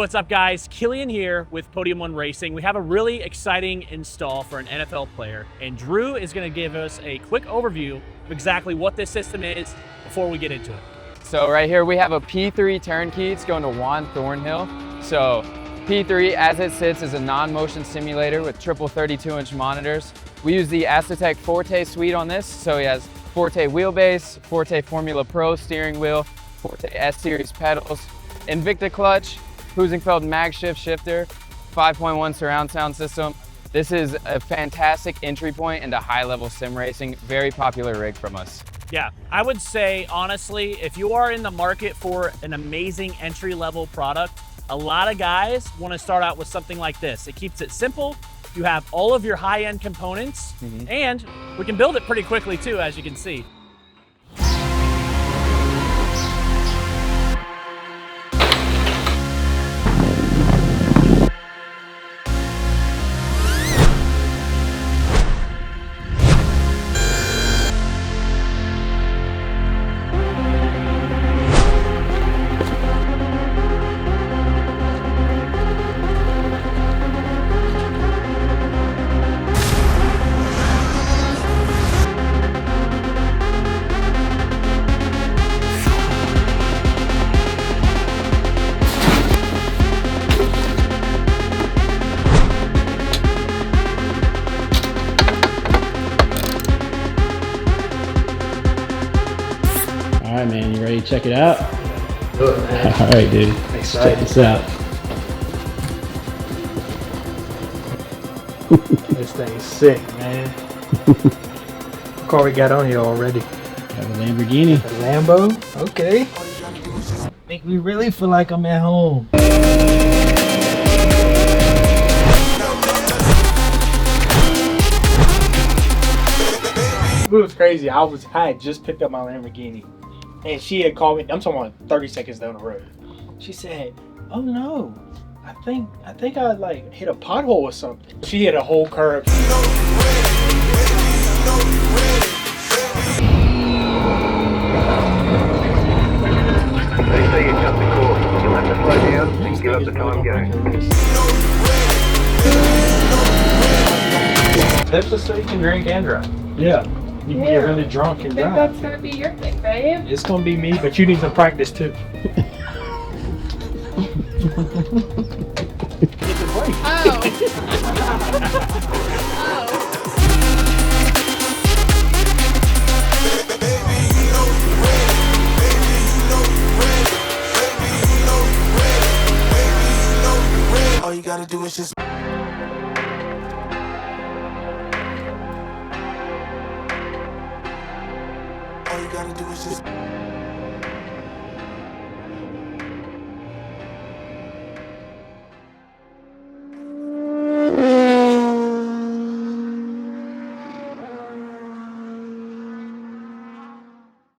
what's up, guys? Killian here with Podium 1 Racing. We have a really exciting install for an NFL player, and Drew is going to give us a quick overview of exactly what this system is before we get into it. So right here we have a P3 Turnkey. It's going to Juan Thornhill. So P3, as it sits, is a non-motion simulator with triple 32-inch monitors. We use the Asetek Forte suite on this. So he has Forte wheelbase, Forte Formula Pro steering wheel, Forte S-Series pedals, Invicta clutch, Heusinkveld MagShift shifter, 5.1 surround sound system. This is a fantastic entry point into high-level sim racing. Very popular rig from us. Yeah, I would say, honestly, if you are in the market for an amazing entry-level product, a lot of guys want to start out with something like this. It keeps it simple. You have all of your high-end components, and we can build it pretty quickly too, as you can see. All right, man, you ready to check it out? Good, man. All right, dude. Excited. Check this out. This thing's sick, man. What car we got on here already? Got a Lamborghini. A Lambo? Okay. Make me really feel like I'm at home. It was crazy. I had just picked up my Lamborghini, and she had called me. I'm talking about 30 seconds down the road. She said, "Oh no, I think I like hit a pothole or something." She hit a whole curb. They say you cut the course. You'll have to slow down and give up the time going. That's just so you can drink and drive. Yeah. You can get really drunk and I think drive. that's gonna be your thing, babe. It's gonna be me, but you need some practice too. Get the break. Oh. All you gotta do is just. All you gotta do is just.